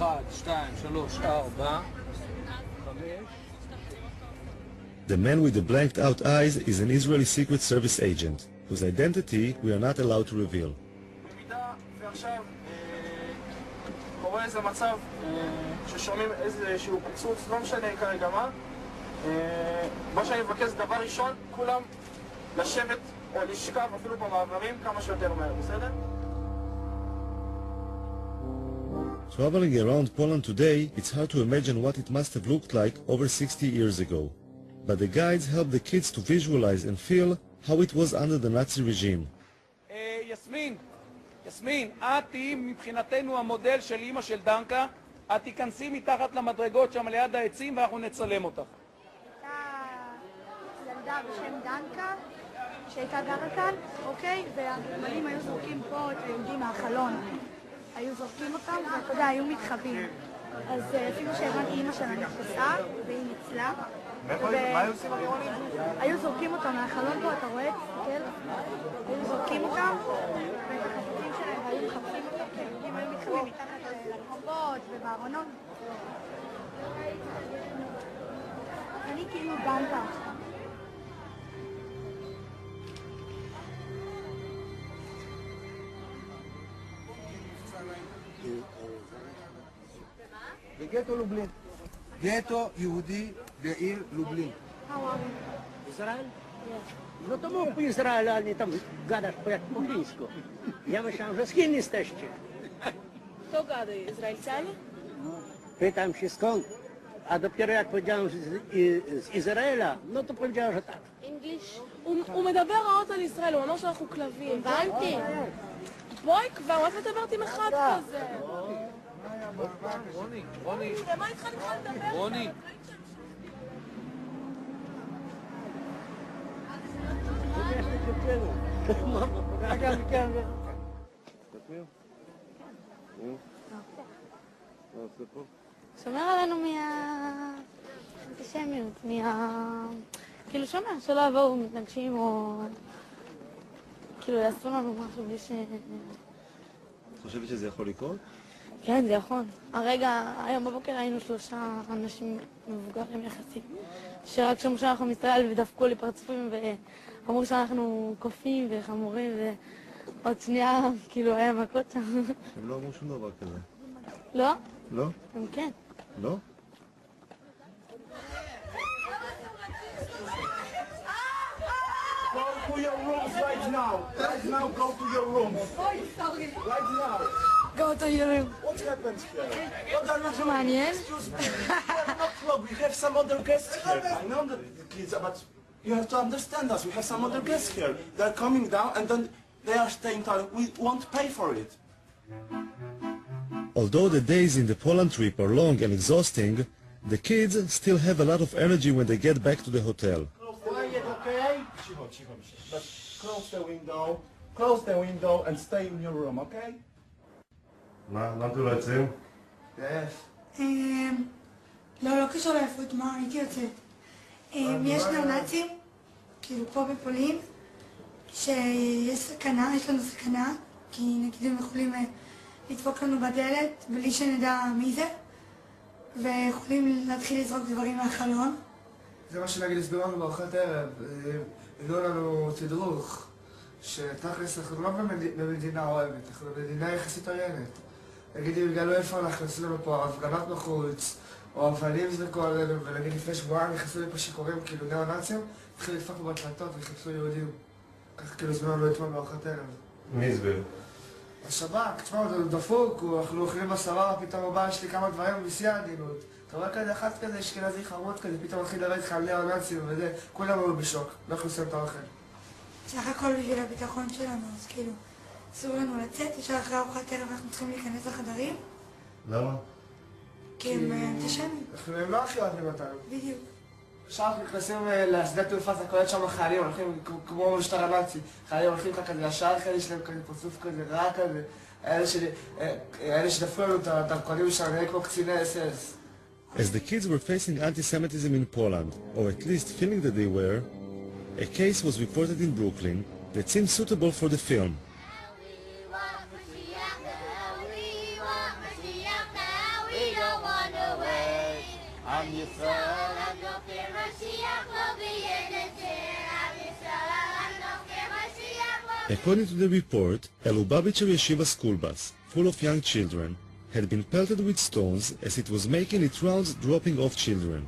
1, 2, 3, 4, 5. The man with the blanked out eyes is an Israeli Secret Service agent, whose identity we are not allowed to reveal. במידה ועכשיו קורה איזה מצב ששומעים איזשהו פיצוץ, לא משנה כרגע מה שאני מבקש דבר ראשון, כולם לשבת או לשכב אפילו במעברים כמה שיותר מהר, בסדר? Traveling around Poland today, it's hard to imagine what it must have looked like over 60 years ago. But the guides help the kids to visualize and feel how it was under the Nazi regime. יסמין, את תהיי מבחינתנו המודל של אמא של דנקה, את תיכנסי מתחת למדרגות שם ליד העצים ואנחנו נצלם אותך. הייתה ילדה בשם דנקה שהייתה גרה כאן, אוקיי? והגרמנים היו זורקים פה את היהודים מהחלון. היו זורקים אותם, ואתה יודע, היו מתחבאים. אז אפילו שהבנתי אמא שלה נתפסה, והיא ניצלה. מה היו עושים הגרמנים? היו זורקים אותם מהחלון פה, אתה רואה? כן? היו זורקים אותם, ואת החפצים שלהם, והיו מחפשים אותם, כי היהודים היו מתחבאים מתחת לרחובות ובארונות. אני כאילו דנקה. בגטו לובלין. גטו יהודי בעיר לובלין. Израиль? No to mógł po Izraelu, ale nie tam gadasz jak po chińsku. Ja myślałem, że z Chin jesteście. Kto gada? Izraelczanie? Pytam się skąd. A dopiero jak powiedziałem z Izraela, no to powiedziałem, że tak. English? הוא מדבר רעות על ישראל, הוא אמר שאנחנו כלבים. הבנתי. בואי כבר, מה את מדברת עם אחד כזה? רוני. למה איתך נתחיל לדבר? רוני. שומר עלינו מהאנטישמיות, כאילו שומר, שלא יבואו מתנגשים או כאילו יעשו לנו משהו בלי ש... את חושבת שזה יכול לקרות? כן, זה יכול. הרגע, היום בבוקר היינו 3 אנשים מבוגרים יחסית, שרק שמעו שאנחנו מישראל ודפקו לי פרצופים ואמרו שאנחנו קופים וחמורים ועוד שנייה כאילו היה מכות שם. הם לא אמרו שום דבר כזה. לא? לא? הם כן. לא? Go to your rooms right now. Right now, go to your rooms. Right now. Go to your room. What happened here? זה מעניין. We have some other guests here. I know that the kids, but you have to understand us. We have some other guests here. They're coming down and then they are staying down. We won't pay for it. Although the days in the Poland trip are long and exhausting, the kids still have a lot of energy when they get back to the hotel. Quiet, okay? But close the window and stay in your room, okay? מה אתם לא יוצאים? לא קשור לאיפות, מה, הייתי יוצאת. יש נאו-נאצים, כאילו פה בפולין, שיש סכנה, יש לנו סכנה, כי נגיד הם יכולים לדפוק לנו בדלת בלי שנדע מי זה, ויכולים להתחיל לזרוק דברים מהחלון. זה מה שנגיד הסבירו לנו בארוחת ערב, הביאו לנו תדרוך, שתכלס אנחנו לא במדינה אוהבת, אנחנו במדינה יחסית עוינת. נגיד אם יגלו איפה אנחנו עשינו לנו פה הפגנות בחוץ, או אבנים זרקו עלינו, ונגיד לפני שבועיים נכנסו לי פה שיכורים כאילו נאו-נאצים, התחילו לדפוק בהקלטות וחיפשו יהודים. ככה כאילו הסבירו לנו אתמול בארוחת ערב. מי הסביר? השב"כ, תשמע, הוא דפוק, אנחנו אוכלים בשרה, פתאום הוא בא, יש לי כמה דברים בשיא העדינות. אתה רואה כזה אחד כזה, אשכנזי חמוד כזה, פתאום מתחיל לדבר איתך על נאו-נאצים וזה, כולם היו בשוק, לא יכולים לסיים את האוכל. סך הכל בשביל הביטחון שלנו, אז כאילו, אסור לנו לצאת, ישר אחרי ארוחת ערב אנחנו צריכים להיכנס לחדרים. למה? כי הם אנטישמים. הם לא הכי אוהבים אותנו. בדיוק. עכשיו אנחנו נכנסים לשדה תעופה, זה קולט שם חיילים, הולכים כמו משטר הנאצי. חיילים הולכים לך כזה, ישר כאלה יש להם כזה פרצוף כזה, רע כזה. אלה שדפקו לנו את הדרכונים שלנו, נראה כמו קציני אס-אס. As the kids were facing anti-Semitism in Poland, or at least feeling that they were, a case was reported in Brooklyn that seemed suitable for the film. We עם ישראל. According to the report, a Lubavitcher yeshiva school bus, full of young children, had been pelted with stones as it was making its rounds dropping off children.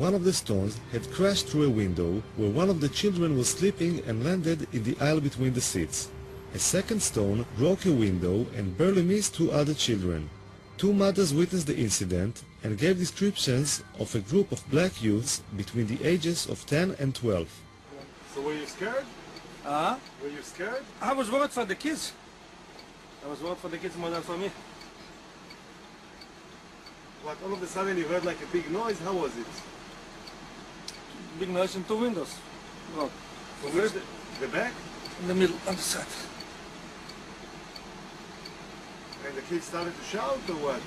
One of the stones had crashed through a window where one of the children was sleeping and landed in the aisle between the seats. A second stone broke a window and barely missed two other children. Two mothers witnessed the incident and gave descriptions of a group of black youths between the ages of 10 and 12. So were you scared? Were you scared? I was worried for the kids. I was worried for the kids more than for me. What, all of a sudden you heard like a big noise? How was it? Big noise in two windows. Look, From where? The back? in the middle, on the side. And the kids started to shout or what?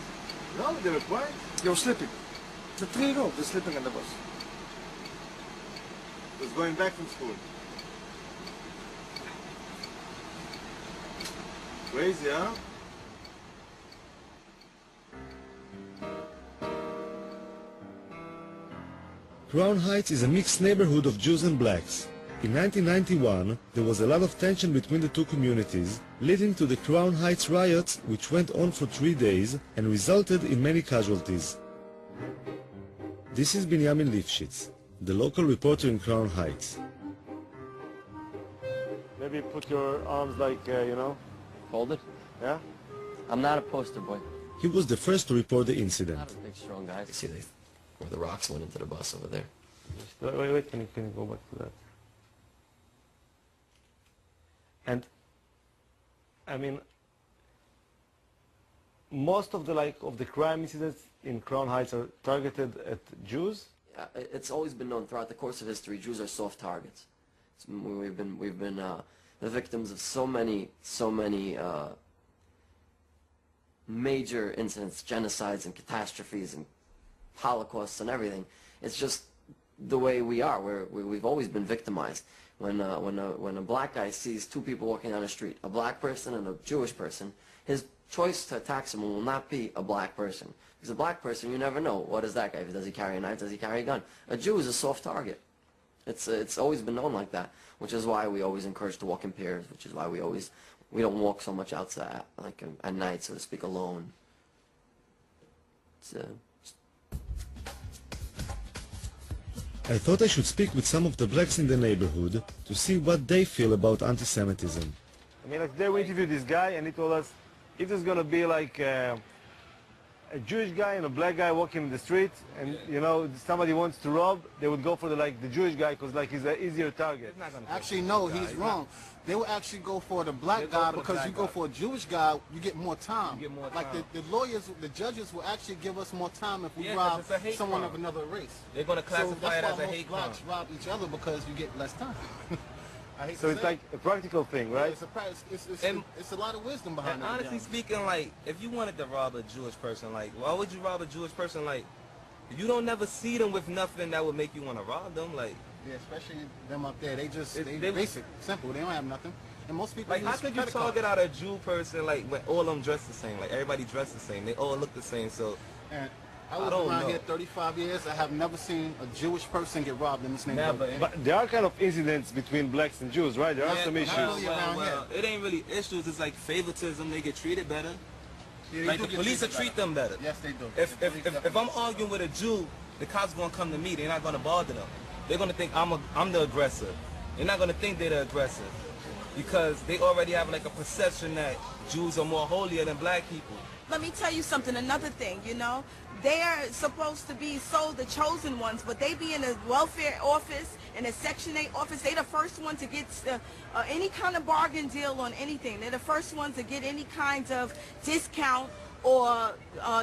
No, they were quiet. They were sleeping. The 3-year-old, they're sleeping in the bus. Was going back from school. Crazy, huh? Crown Heights is a mixed neighborhood of Jews and blacks. In 1991, there was a lot of tension between the two communities, leading to the Crown Heights riots, which went on for 3 days and resulted in many casualties. This is Binyamin Lifshitz, the local reporter in Crown Heights. Maybe put your arms like, Folded? yeah? I'm not a poster boy. He was the first to report the Not incident. a big, strong guy. See where the rocks went into the bus over there. Wait, can you go back to that? And, I mean, most of the crime incidents in Crown Heights are targeted at Jews. It's always been known throughout the course of history, Jews are soft targets. We've been the victims of so many major incidents, genocides and catastrophes and holocausts and everything. It's just the way we are. We've always been victimized. When a black guy sees two people walking down the street, a black person and a Jewish person, his choice to attack someone will not be a black person. Because a black person, you never know. What is that guy? Does he carry a knife? Does he carry a gun? A Jew is a soft target. It's always been known like that, which is why we always encourage to walk in pairs, which is why we don't walk so much outside, like at night, so to speak, alone. I thought I should speak with some of the blacks in the neighborhood to see what they feel about anti-Semitism. I mean, like, today we interviewed this guy, and he told us if there's going to be like a Jewish guy and a black guy walking in the street, and somebody wants to rob, they would go for the Jewish guy because he's an easier target. Actually, no, he's wrong. They would actually go for the black guy because you go for a Jewish guy, you get more time. Like the lawyers, the judges will actually give us more time if we rob someone of another race. They're going to classify it as a hate crime. Blacks rob each other because you get less time. So it's like a practical thing, right? It's a lot of wisdom behind it. Honestly speaking, if you wanted to rob a Jewish person, why would you rob a Jewish person? You don't never see them with nothing that would make you want to rob them. Yeah, especially them up there. They basic, simple. They don't have nothing. And most people how could you target out a Jew person when all of them dress the same? Everybody dressed the same. They all look the same. So I was around here 35 years. I have never seen a Jewish person get robbed in this neighborhood. But there are kind of incidents between blacks and Jews, right? There are some issues. Well, it ain't really issues. It's like favoritism. They get treated better. Yeah, the police will treat them better. Yes, they do. If I'm arguing with a Jew, the cops gonna come to me. They're not gonna bother them. They're gonna think I'm the aggressor. They're not gonna think they're the aggressor because they already have a perception that Jews are more holier than black people. Let me tell you something, another thing, they are supposed to be the chosen ones, but they be in a welfare office, in a Section 8 office. They the first one to get any kind of bargain deal on anything. They're the first ones to get any kind of discount, or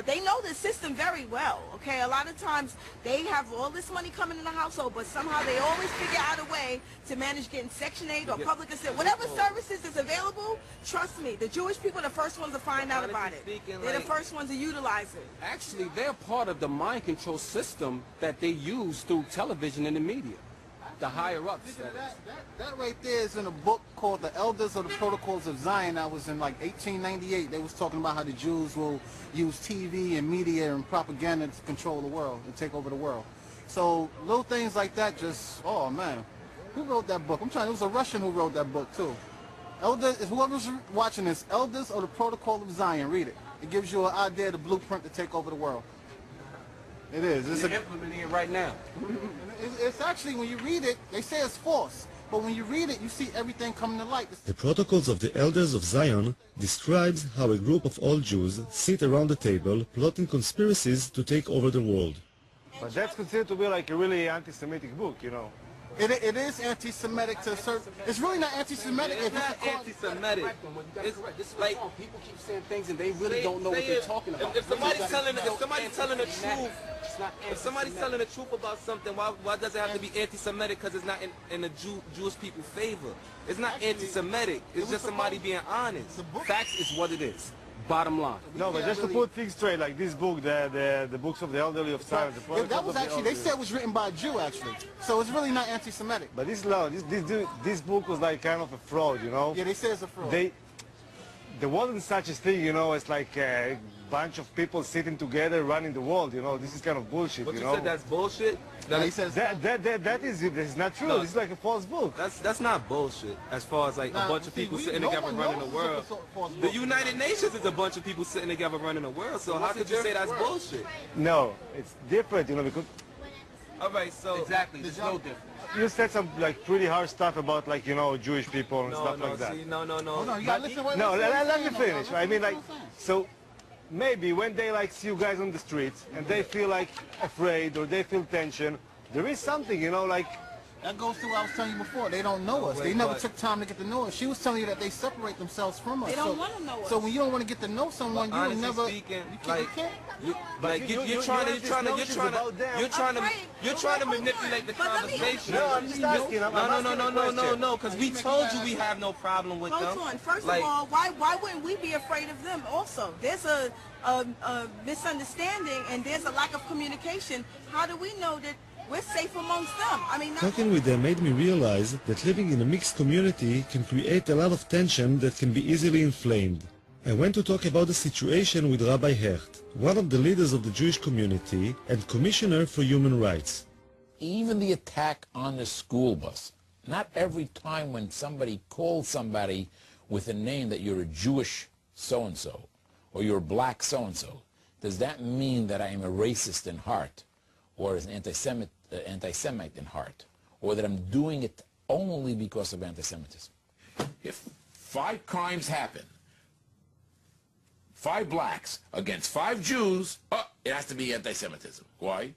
they know the system very well, okay? A lot of times they have all this money coming in the household, but somehow they always figure out a way to manage getting Section 8 or public assistance. Whatever services is available, trust me, the Jewish people are the first ones to find out about it. They're the first ones to utilize it. Actually, they're part of the mind control system that they use through television and the media. the higher-ups. That right there is in a book called The Elders of the Protocols of Zion. That was in like 1898. They was talking about how the Jews will use TV and media and propaganda to control the world and take over the world. So little things like that just, oh man. Who wrote that book? I'm trying, it was a Russian who wrote that book too. Elders, if whoever's watching this, Elders of the Protocol of Zion, read it. It gives you an idea of the blueprint to take over the world. It is. It's implementing it right now. It's actually, when you read it, they say it's false. But when you read it, you see everything coming to light. The Protocols of the Elders of Zion describes how a group of old Jews sit around the table plotting conspiracies to take over the world. But that's considered to be like a really anti-Semitic book, you know. It is anti-Semitic to a certain... It's really not anti-Semitic. It's not anti-Semitic. It's like people keep saying things and they really don't know what they're talking about. If somebody's telling the truth, if somebody's telling the truth about something, why does it have to be anti-Semitic? Because it's not in the Jewish people's favor. It's not anti-Semitic. It's just somebody being honest. Facts is what it is. Bottom line. No, but just to put things straight, like this book, the books of the elderly of Zion. That was actually, they said it was written by a Jew actually. So it's really not anti-Semitic. But this book was like kind of a fraud, you know? Yeah, they say it's a fraud. There wasn't such a thing, you know, it's like a bunch of people sitting together running the world, you know, this is kind of bullshit, But you you know? said that's bullshit? That is not true. No. This is like a false book. That's not bullshit. As far as like a bunch of people sitting together running the world. The United Nations is a bunch of people sitting together running the world. So how could you say that's bullshit? No, it's different, you know, because... All right, so... Exactly, there's no difference. You said some like pretty hard stuff about like, you know, Jewish people and stuff like that. See, no. Hold on, you gotta listen. Let me finish. I mean, like, so maybe when they like see you guys on the streets and they feel like afraid or they feel tension, there is something, you know, like... That goes to what I was telling you before. They don't know us. They never took time to get to know us. She was telling you that they separate themselves from us. They don't want to know us. So when you don't want to get to know someone, you would never... Speaking, you can't. You're trying to manipulate the conversation. No, I'm just asking. No, because we told you we have no problem with them. Hold on. First of all, why wouldn't we be afraid of them also? There's a misunderstanding and there's a lack of communication. How do we know that we're safe amongst them? I mean, Talking with them made me realize that living in a mixed community can create a lot of tension that can be easily inflamed. I went to talk about the situation with Rabbi Hecht, one of the leaders of the Jewish community and Commissioner for Human Rights. Even the attack on the school bus. Not every time when somebody calls somebody with a name that you're a Jewish so-and-so or you're black so-and-so, does that mean that I am a racist in heart or an anti-Semite in heart, or that I'm doing it only because of anti-Semitism? If 5 crimes happen, 5 blacks against 5 Jews, it has to be anti-Semitism. Why?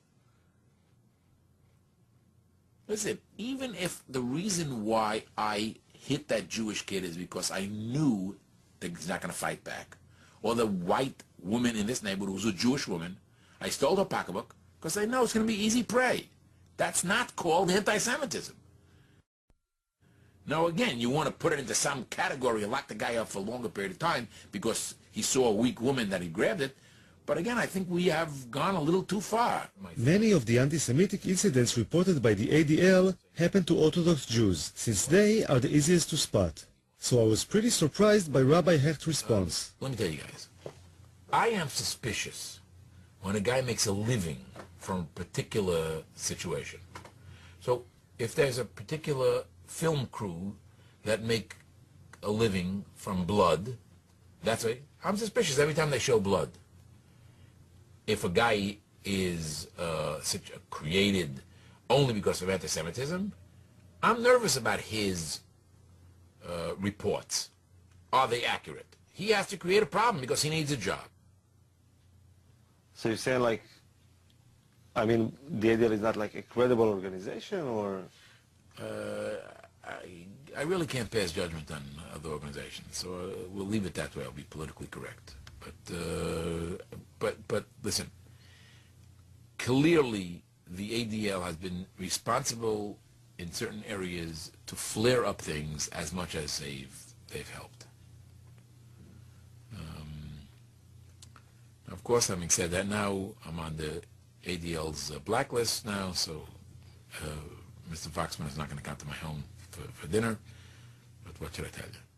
Listen, even if the reason why I hit that Jewish kid is because I knew that he's not going to fight back, or the white woman in this neighborhood was a Jewish woman, I stole her pocketbook because I know it's going to be easy prey. That's not called anti-Semitism. Now, again, you want to put it into some category and lock the guy up for a longer period of time because he saw a weak woman that he grabbed it. But again, I think we have gone a little too far. Many of the anti-Semitic incidents reported by the ADL happened to Orthodox Jews, since they are the easiest to spot. So I was pretty surprised by Rabbi Hecht's response. Let me tell you guys, I am suspicious when a guy makes a living from a particular situation. So if there's a particular film crew that make a living from blood, that's right, I'm suspicious every time they show blood. If a guy is created only because of anti-Semitism, I'm nervous about his reports. Are they accurate? He has to create a problem because he needs a job. So you're saying like, I mean, the ADL is not like a credible organization, or? I really can't pass judgment on other organizations, so we'll leave it that way. I'll be politically correct. But listen, clearly the ADL has been responsible in certain areas to flare up things as much as they've helped. Of course, having said that, now I'm on the ADL's blacklist now, so Mr. Mr. Foxman is not going to come to my home for dinner. But what should I tell you?